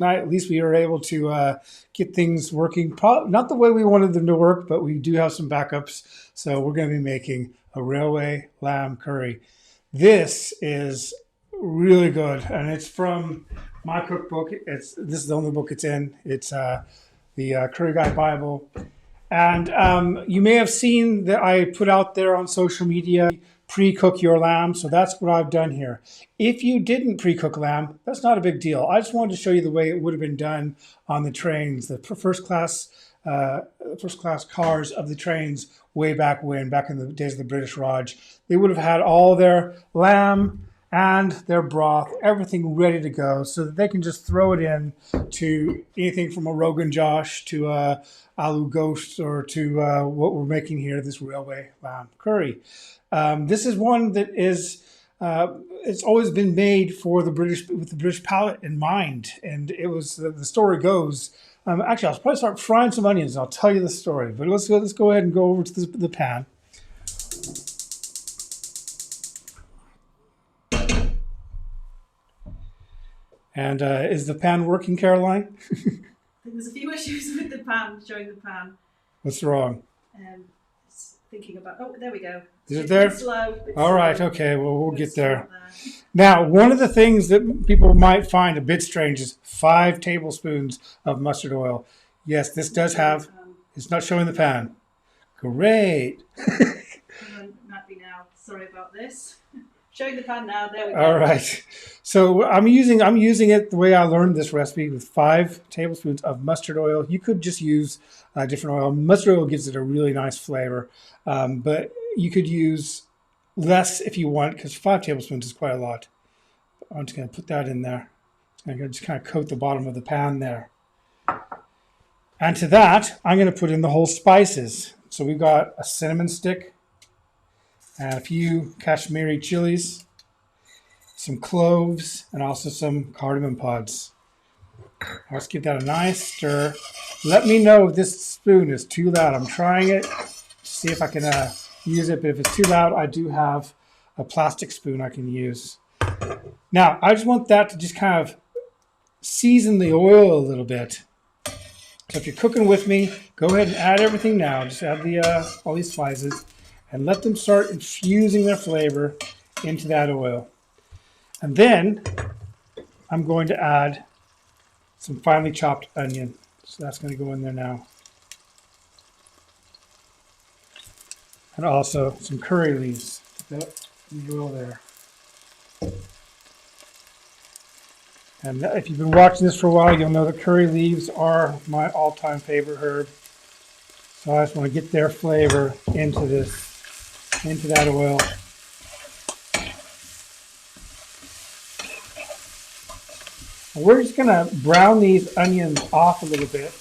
night, at least we were able to get things working. Not the way we wanted them to work, but we do have some backups. So we're going to be making a railway lamb curry. This is really good, and it's from my cookbook. This is the only book it's in. It's the Curry Guy Bible. And you may have seen that I put out there on social media, pre-cook your lamb. So that's what I've done here. If you didn't pre-cook lamb, that's not a big deal. I just wanted to show you the way it would have been done on the trains, the first class cars of the trains way back in the days of the British Raj. They would have had all their lamb and their broth, everything ready to go, so that they can just throw it in to anything from a Rogan Josh to a aloo ghost or to what we're making here, this railway lamb curry. This is one that is it's always been made for the British, with the British palate in mind, and it was the story goes. Actually, I'll probably start frying some onions. I'll tell you the story, but let's go ahead and go over to the pan. And is the pan working, Caroline? I think there's a few issues with the pan, showing the pan. What's wrong? Thinking about, oh, there we go. Is it there? Slow, all right, okay, well, we'll get there. Now, one of the things that people might find a bit strange is 5 tablespoons of mustard oil. Yes, this does have, it's not showing the pan. Great. Might be now. Sorry about this. Showing the pan now, there we go. All right. So I'm using it the way I learned this recipe, with 5 tablespoons of mustard oil. You could just use different oil. Mustard oil gives it a really nice flavor, but you could use less if you want, because 5 tablespoons is quite a lot. I'm just going to put that in there. I'm going to just kind of coat the bottom of the pan there. And to that, I'm going to put in the whole spices. So we've got a cinnamon stick, and a few Kashmiri chilies, some cloves, and also some cardamom pods. Let's give that a nice stir. Let me know if this spoon is too loud. I'm trying it to see if I can use it, but if it's too loud, I do have a plastic spoon I can use. Now, I just want that to just kind of season the oil a little bit. So if you're cooking with me, go ahead and add everything now. Just add all these spices and let them start infusing their flavor into that oil. And then I'm going to add some finely chopped onion. So that's going to go in there now. And also some curry leaves. Put that in the oil there. And if you've been watching this for a while, you'll know that curry leaves are my all-time favorite herb. So I just want to get their flavor into that oil. And we're just going to brown these onions off a little bit.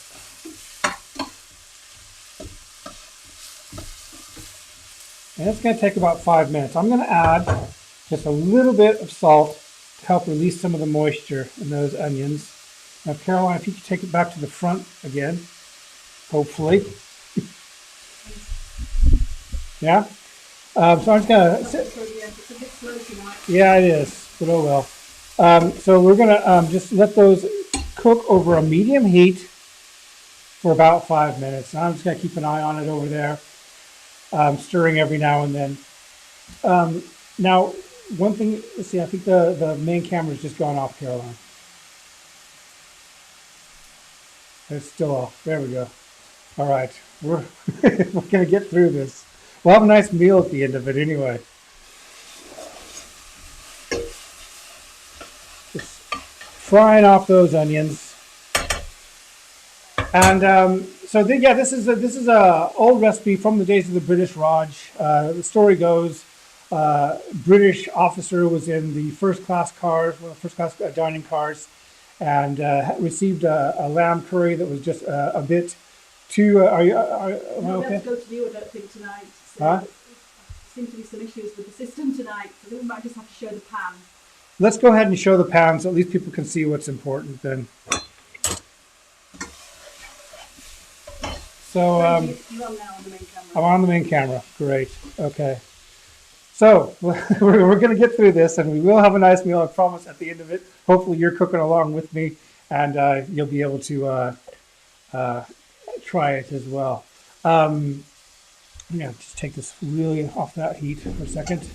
And it's going to take about 5 minutes. I'm going to add just a little bit of salt to help release some of the moisture in those onions. Now, Caroline, if you could take it back to the front again, hopefully. Yeah? So I'm just going to... Yeah, it is, but oh well. So we're going to just let those cook over a medium heat for about 5 minutes. And I'm just going to keep an eye on it over there, stirring every now and then. Now, one thing, let's see, I think the main camera's just gone off, Caroline. It's still off. There we go. All right, we're going to get through this. We'll have a nice meal at the end of it anyway. Just frying off those onions. And this is a old recipe from the days of the British Raj. The story goes, British officer was in the first class cars, one of the first class dining cars, and received a lamb curry that was just a bit too. Am I okay? Let's go to you, I don't think, tonight. So Huh? there seems to be some issues with the system tonight. So we might just have to show the pan. Let's go ahead and show the pan so at least people can see what's important then. So You're on now on the main camera. I'm on the main camera. Great. Okay. So we're going to get through this, and we will have a nice meal, I promise, at the end of it. Hopefully you're cooking along with me, and you'll be able to try it as well. Yeah, just take this really off that heat for a second.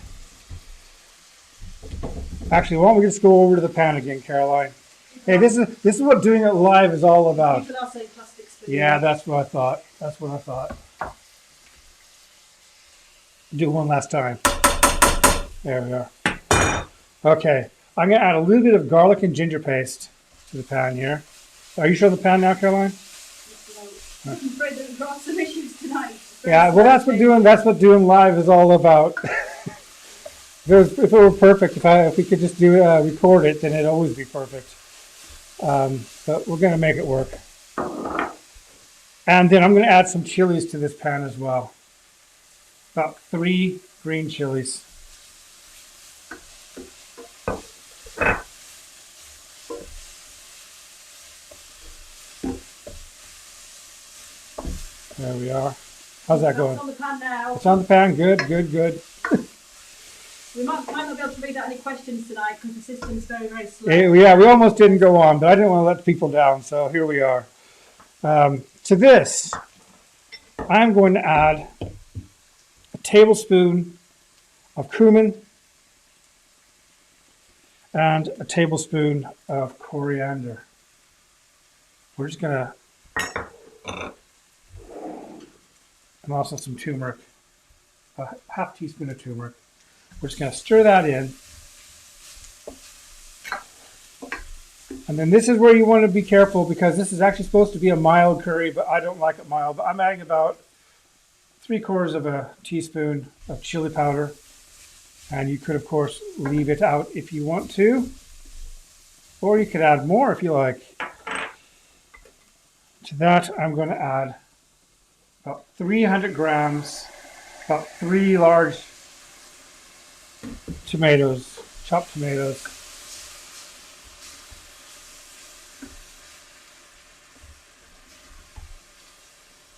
Actually, why don't we just go over to the pan again, Caroline? Hey, this is what doing it live is all about. Yeah, that's what I thought. That's what I thought. Do one last time. There we are. Okay, I'm going to add a little bit of garlic and ginger paste to the pan here. Are you showing the pan now, Caroline? I'm afraid that we've got some issues tonight. Yeah, well, that's what doing live is all about. If it were perfect, if we could just record it, then it'd always be perfect. But we're going to make it work. And then I'm going to add some chilies to this pan as well. About 3 green chilies. There we are. How's that going? It's on the pan now. It's on the pan. Good, good, good. We might not be able to read out any questions tonight because the system's very, very slow. Yeah, we almost didn't go on, but I didn't want to let people down, so here we are. To this, I'm going to add a tablespoon of cumin and a tablespoon of coriander. We're just going to, and also some turmeric, a half teaspoon of turmeric. We're just going to stir that in. And then this is where you want to be careful because this is actually supposed to be a mild curry, but I don't like it mild. But I'm adding about 3/4 of a teaspoon of chili powder. And you could, of course, leave it out if you want to. Or you could add more if you like. To that, I'm going to add about 300 grams, about 3 large tomatoes, chopped tomatoes.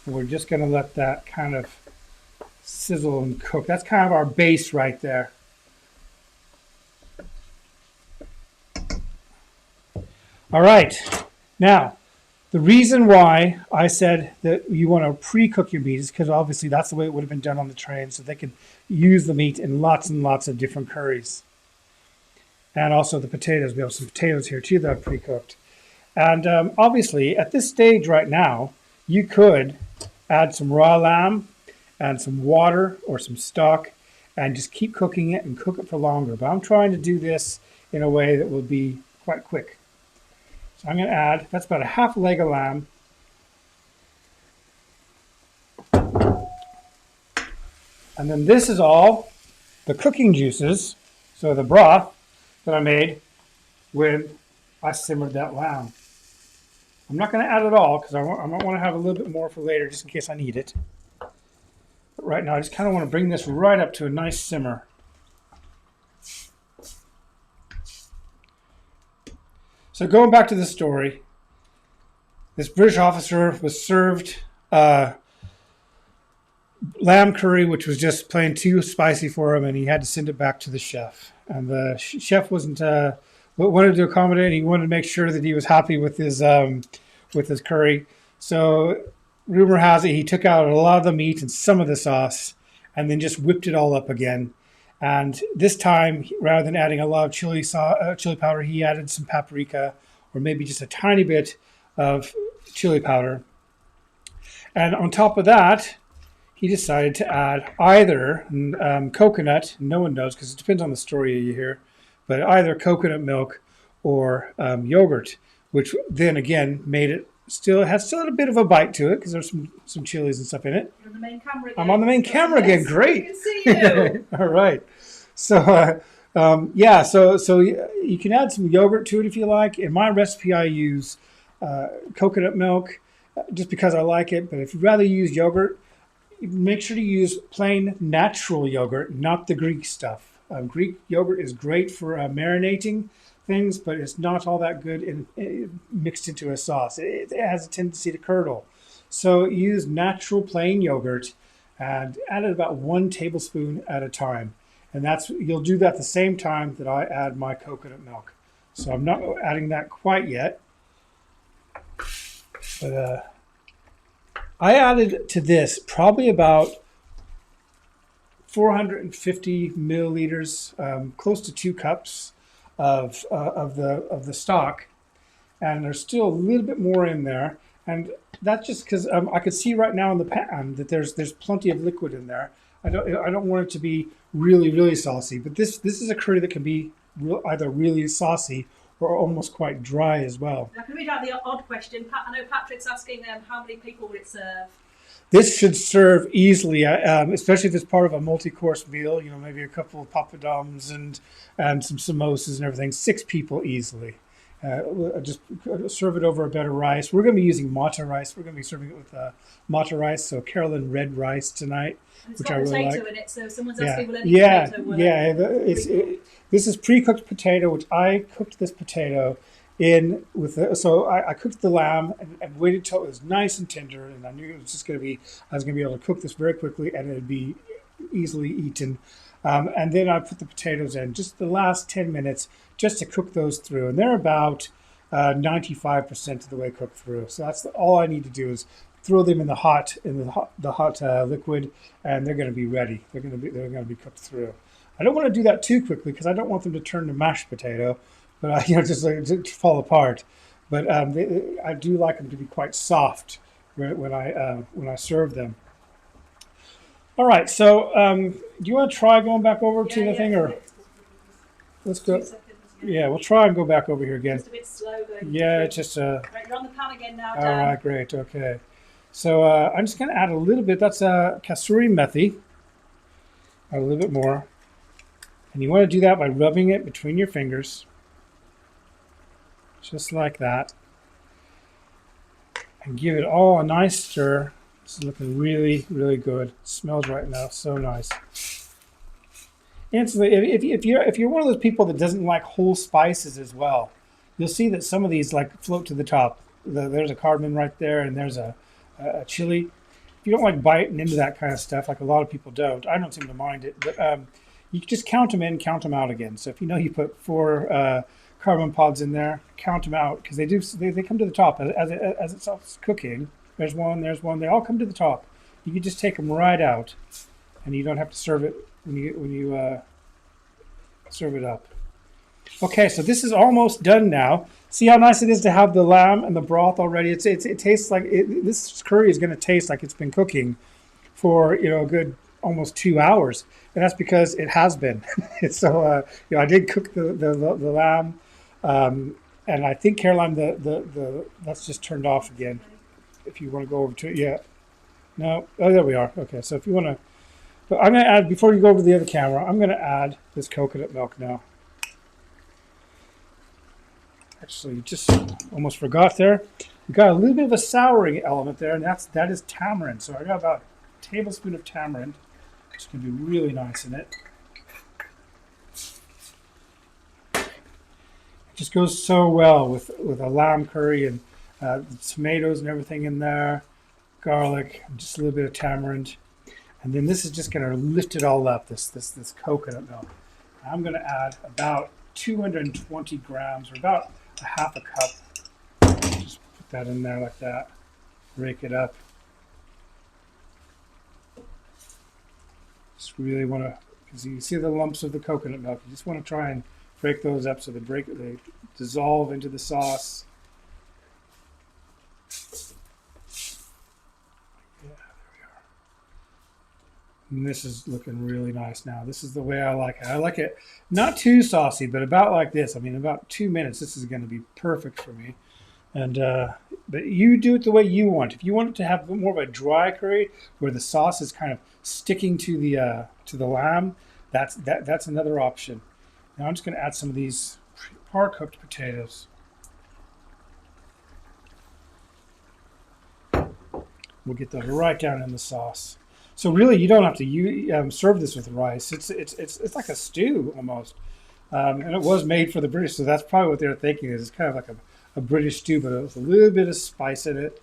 And we're just going to let that kind of sizzle and cook. That's kind of our base right there. All right. Now, the reason why I said that you want to pre-cook your meat is because obviously that's the way it would have been done on the train, so they can use the meat in lots and lots of different curries. And also the potatoes. We have some potatoes here too that are pre-cooked. And obviously at this stage right now, you could add some raw lamb and some water or some stock and just keep cooking it and cook it for longer. But I'm trying to do this in a way that will be quite quick. So I'm going to add, that's about a half leg of lamb. And then this is all the cooking juices, so the broth that I made when I simmered that lamb. I'm not going to add it all because I might want to have a little bit more for later just in case I need it. But right now I just kind of want to bring this right up to a nice simmer. So going back to the story, this British officer was served lamb curry, which was just plain too spicy for him, and he had to send it back to the chef. And the chef wanted to accommodate. He wanted to make sure that he was happy with his curry. So rumor has it he took out a lot of the meat and some of the sauce, and then just whipped it all up again. And this time, rather than adding a lot of chili powder, he added some paprika, or maybe just a tiny bit of chili powder. And on top of that, he decided to add either coconut, no one knows because it depends on the story you hear, but either coconut milk or yogurt, which then again made it has still a bit of a bite to it because there's some chilies and stuff in it. You're on the main camera again. I'm on the main camera again. Great. I can see you. All right. So yeah, so you can add some yogurt to it if you like. In my recipe, I use coconut milk just because I like it. But if you'd rather use yogurt, make sure to use plain natural yogurt, not the Greek stuff. Greek yogurt is great for marinating things, but it's not all that good mixed into a sauce. It has a tendency to curdle. So use natural plain yogurt and add it about 1 tablespoon at a time. And you'll do that the same time that I add my coconut milk. So I'm not adding that quite yet. But I added to this probably about 450 milliliters, close to 2 cups of the stock, and there's still a little bit more in there, and that's just because I could see right now in the pan that there's plenty of liquid in there. I don't want it to be really saucy, but this is a curry that can be either really saucy or almost quite dry as well. I can read out the odd question. I know Patrick's asking how many people would it serve? This should serve easily, especially if it's part of a multi-course meal. You know, maybe a couple of papadums and some samosas and everything. 6 people easily. Just serve it over a bed of rice. We're going to be using matcha rice. We're going to be serving it with matcha rice, so Carolyn red rice tonight, And it's which got I really potato like. in it, so someone's Yeah, asking will any yeah, potato work? yeah. This is pre-cooked potato, which I cooked this potato in with so I cooked the lamb and waited till it was nice and tender, and I knew it was just going to be I was going to be able to cook this very quickly and it'd be easily eaten. And then I put the potatoes in just the last 10 minutes just to cook those through, and they're about 95% of the way cooked through. So that's all I need to do is throw them in the hot liquid, and they're going to be ready. They're going to be cooked through. I don't want to do that too quickly because I don't want them to turn to mashed potato, but just like to fall apart. But I do like them to be quite soft when I serve them. All right, so do you want to try going back over to the thing, or let's go? 2 seconds. Yeah, we'll try and go back over here again. Just a bit slow going. Yeah, it's just Right, you're on the pan again now, all Dan. right, great, okay. So I'm just going to add a little bit. That's kasuri methi. Add a little bit more, and you want to do that by rubbing it between your fingers, just like that, and give it all a nice stir. This is looking really good. It smells right now, so nice. Instantly, if you're one of those people that doesn't like whole spices as well, you'll see that some of these like float to the top. There's a cardamom right there, and there's a chili. If you don't like biting into that kind of stuff, like a lot of people don't, I don't seem to mind it. But you can just count them in, count them out again. So if you know you put 4 cardamom pods in there, count them out because they come to the top as it's cooking. There's one. They all come to the top. You can just take them right out, and you don't have to serve it when you serve it up. Okay, so this is almost done now. See how nice it is to have the lamb and the broth already. It tastes like this curry is going to taste like it's been cooking for a good almost 2 hours, and that's because it has been. So I did cook the lamb, and I think Caroline that's just turned off again. If you want to go over to it, yeah. No, oh, there we are. Okay, so if you want to, but I'm going to add, before you go over to the other camera, I'm going to add this coconut milk now. Actually, just almost forgot there. We got a little bit of a souring element there, and that is tamarind. So I got about a tablespoon of tamarind. It's going to be really nice in it. It just goes so well with a lamb curry and the tomatoes and everything in there, garlic, just a little bit of tamarind, and then this is just going to lift it all up. This coconut milk. I'm going to add about 220 grams, or about a half a cup. Just put that in there like that. Rake it up. Just really want to, because you see the lumps of the coconut milk. You just want to try and break those up so they dissolve into the sauce. Yeah, there we are. And this is looking really nice now. This is the way I like it. I like it not too saucy, but about like this. I mean, about 2 minutes, this is going to be perfect for me. And but you do it the way you want. If you want it to have more of a dry curry where the sauce is kind of sticking to the lamb, that's another option. Now I'm just going to add some of these par-cooked potatoes. We'll get those right down in the sauce. So really, you don't have to serve this with rice. It's like a stew almost, and it was made for the British, so that's probably what they're thinking. Is it's kind of like a British stew, but with a little bit of spice in it.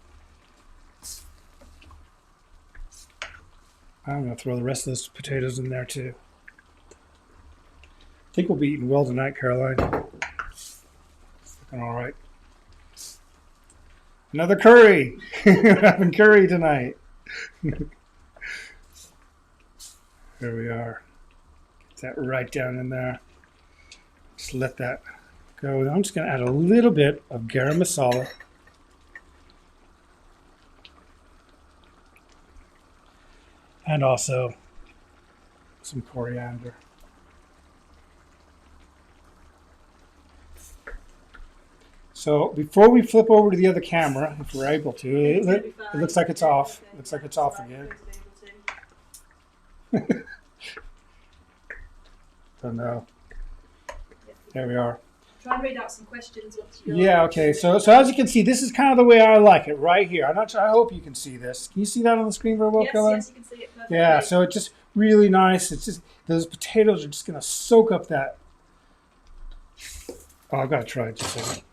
I'm going to throw the rest of those potatoes in there too. I think we'll be eating well tonight, Caroline. It's looking all right. Another curry. We're having curry tonight. There we are. Get that right down in there. Just let that go. I'm just going to add a little bit of garam masala. And also some coriander. So before we flip over to the other camera, if we're able to, it looks like it's off. It looks like it's off again. Don't know. There we are. Try and read out some questions. Yeah, okay. So as you can see, this is kind of the way I like it right here. I'm not sure. I hope you can see this. Can you see that on the screen very well, Caroline? Yes, you can see it perfectly. Yeah, so it's just really nice. It's just, those potatoes are just going to soak up that. Oh, I've got to try it just a second.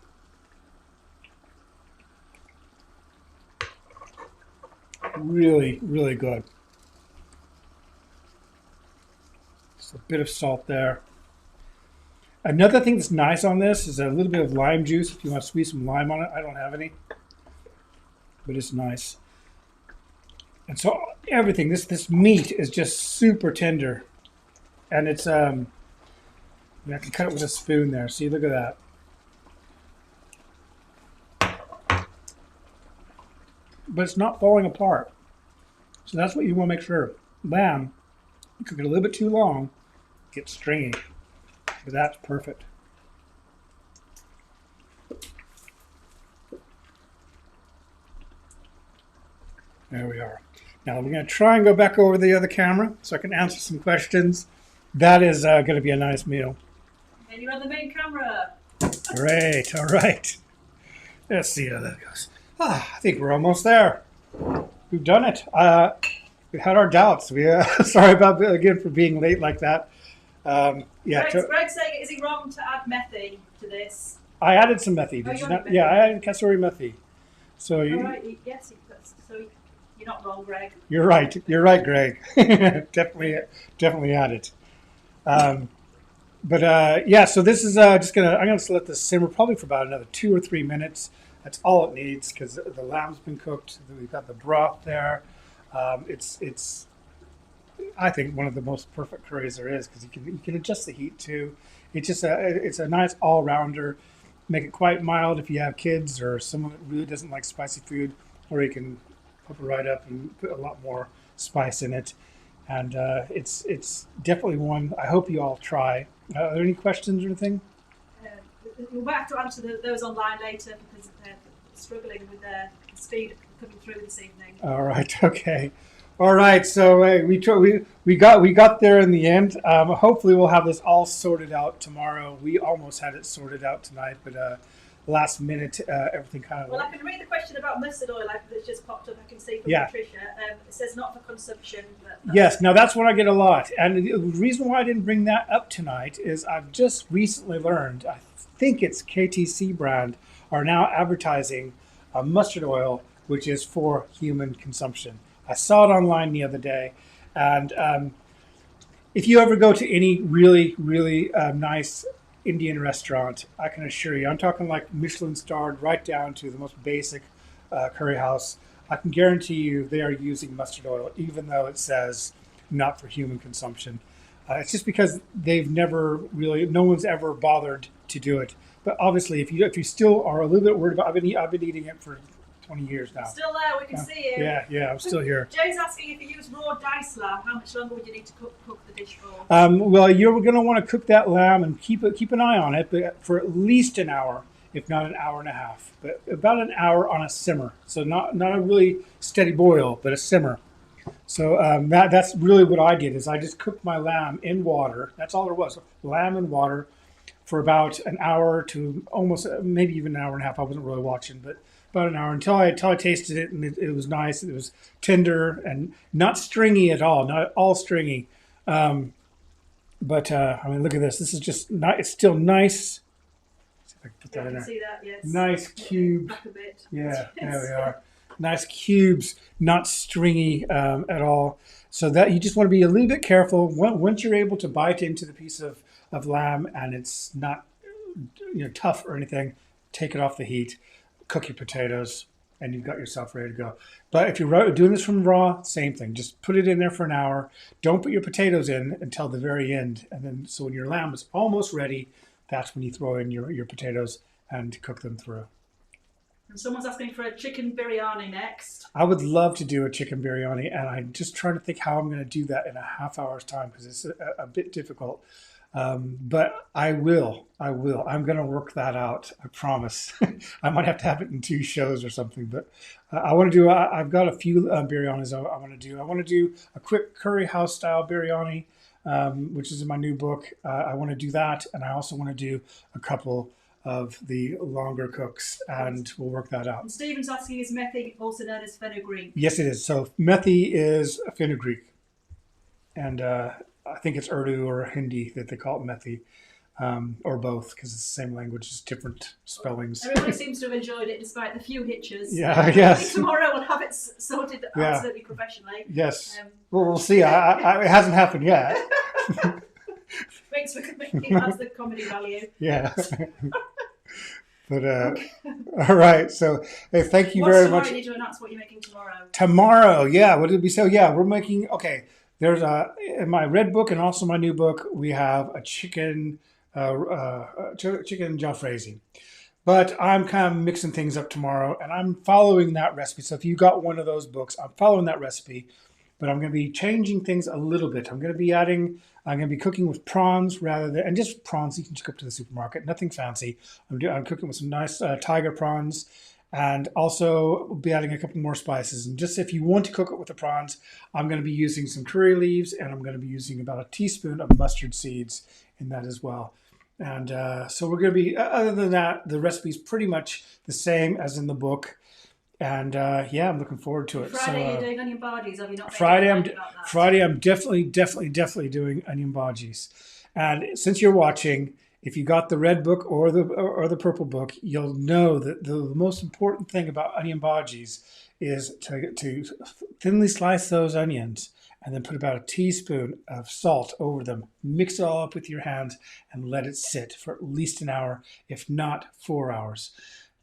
Really, really good. Just a bit of salt there. Another thing that's nice on this is a little bit of lime juice if you want to squeeze some lime on it. I don't have any, but it's nice. And so everything, this meat is just super tender. And it's, I can cut it with a spoon there. See, look at that. But it's not falling apart. So that's what you want to make sure. Lamb, you cook it a little bit too long, it gets stringy. But that's perfect. There we are. Now we're going to try and go back over the other camera so I can answer some questions. That is going to be a nice meal. And you're on the main camera. Great. All right. Let's see how that goes. I think we're almost there. We've done it. We had our doubts. Sorry about again for being late like that. Greg's saying, is it wrong to add methi to this? I added some methi. Did you not? Yeah, I added kasuri methi. So Yes, so you're not wrong, Greg. You're right. You're right, Greg. definitely add it. So this is I'm gonna let this simmer probably for about another 2 or 3 minutes. That's all it needs because the lamb's been cooked. We've got the broth there. It's I think one of the most perfect curries there is because you can adjust the heat too. It's a nice all rounder. Make it quite mild if you have kids or someone that really doesn't like spicy food, or you can pump it right up and put a lot more spice in it. And it's definitely one I hope you all try. Are there any questions or anything? We'll have to answer those online later because they're struggling with their speed coming through this evening. All right. Okay. All right. So we got there in the end. Hopefully we'll have this all sorted out tomorrow. We almost had it sorted out tonight, but last minute everything kind of. Well, I can read the question about mustard oil that's just popped up. I can see from Patricia. It says not for consumption. Yes. Now that's what I get a lot, and the reason why I didn't bring that up tonight is I've just recently learned. I think it's KTC brand are now advertising mustard oil, which is for human consumption. I saw it online the other day, and if you ever go to any really, really nice Indian restaurant, I can assure you, I'm talking like Michelin starred right down to the most basic curry house, I can guarantee you they are using mustard oil, even though it says not for human consumption. It's just because no one's ever bothered to do it. But obviously, if you still are a little bit worried about, I've been eating it for 20 years now. Still there, we can see you. Yeah, I'm still here. Jay's asking if you use raw diced lamb, how much longer would you need to cook the dish for? Well, you're going to want to cook that lamb and keep an eye on it, but for at least an hour, if not an hour and a half. But about an hour on a simmer. So not a really steady boil, but a simmer. So that's really what I did is I just cooked my lamb in water. That's all there was, lamb in water for about an hour to almost maybe even an hour and a half. I wasn't really watching, but about an hour until I tasted it, and it was nice. It was tender and not stringy at all, not at all stringy. But I mean, look at this. This is just not. It's still nice. Let's see if I can put that in there. See that? Yes. Nice cube. Back a bit. Yeah, there we are. Nice cubes, not stringy at all. So that you just want to be a little bit careful. Once you're able to bite into the piece of lamb and it's not tough or anything, take it off the heat. Cook your potatoes, and you've got yourself ready to go. But if you're doing this from raw, same thing. Just put it in there for an hour. Don't put your potatoes in until the very end, and then so when your lamb is almost ready, that's when you throw in your potatoes and cook them through. And someone's asking for a chicken biryani next. I would love to do a chicken biryani, and I'm just trying to think how I'm going to do that in a half hour's time because it's a bit difficult. But I will. I'm going to work that out. I promise. I might have to have it in 2 shows or something. But I want to do. I've got a few biryanis I want to do. I want to do a quick curry house style biryani, which is in my new book. I want to do that, and I also want to do a couple of the longer cooks, and we'll work that out. And Stephen's asking, is methi also known as fenugreek? Yes, it is. So methi is fenugreek, and I think it's Urdu or Hindi that they call it methi, or both, because it's the same language, just different spellings. Everybody seems to have enjoyed it despite the few hitches. Yeah, yes. I think tomorrow we'll have it sorted absolutely professionally. Yes. Well, we'll see. It hasn't happened yet. Thanks for coming. That's the comedy value. Yeah. But all right. So hey, thank you very much. You need to announce what you're making tomorrow. Tomorrow, yeah. What did we say? Yeah, we're making. Okay, there's in my red book and also my new book we have a chicken jalfrezi. But I'm kind of mixing things up tomorrow, and I'm following that recipe. So if you got one of those books, I'm following that recipe, but I'm going to be changing things a little bit. I'm going to be cooking with prawns rather than, and just prawns you can just cook to the supermarket, nothing fancy. I'm cooking with some nice tiger prawns, and also we'll be adding a couple more spices. And just if you want to cook it with the prawns, I'm going to be using some curry leaves, and I'm going to be using about a teaspoon of mustard seeds in that as well. And so we're going to be, other than that, the recipe is pretty much the same as in the book. And yeah, I'm looking forward to it. Friday, you're doing onion bhajis. Have you not? Friday, I'm definitely doing onion bhajis. And since you're watching, if you got the red book or the purple book, you'll know that the most important thing about onion bhajis is to thinly slice those onions and then put about a teaspoon of salt over them. Mix it all up with your hands and let it sit for at least an hour, if not 4 hours.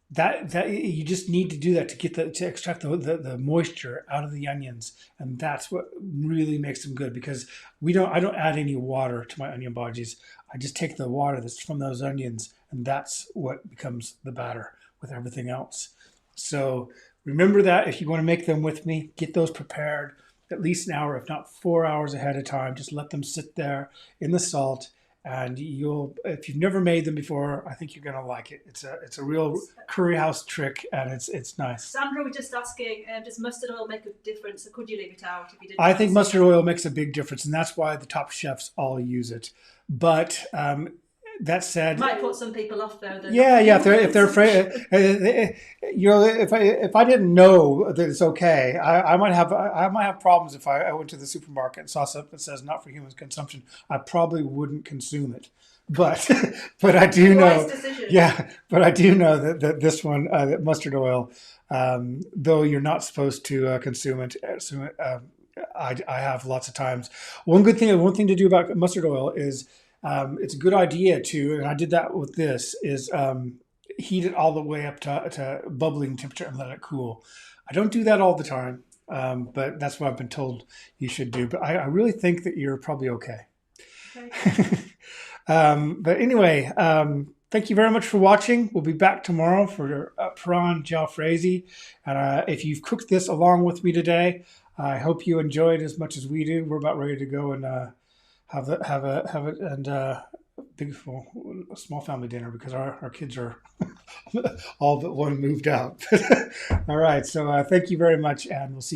That you just need to do that to extract the moisture out of the onions, and that's what really makes them good. Because I don't add any water to my onion bhajis. I just take the water that's from those onions, and that's what becomes the batter with everything else. So remember that if you want to make them with me, get those prepared at least an hour, if not 4 hours ahead of time. Just let them sit there in the salt. And if you've never made them before, I think you're gonna like it. It's a real curry house trick, and it's nice. Sandra was just asking, does mustard oil make a difference, or could you leave it out if you didn't? I think mustard oil makes a big difference, and that's why the top chefs all use it. But that said, might put some people off though. Yeah. If they're afraid, if I didn't know that it's okay, I might have problems if I went to the supermarket and saw something that says not for human consumption. I probably wouldn't consume it. But I do know, but I do know that this one, that mustard oil, though you're not supposed to consume it, I have lots of times. One thing to do about mustard oil is. It's a good idea to, and I did that with this, is heat it all the way up to bubbling temperature and let it cool. I don't do that all the time, but that's what I've been told you should do. But I really think that you're probably okay. But anyway, thank you very much for watching. We'll be back tomorrow for prawn jalfrezi. And if you've cooked this along with me today, I hope you enjoyed as much as we do. We're about ready to go and have it and a small family dinner because our kids are all but one moved out. All right, so thank you very much, and we'll see you.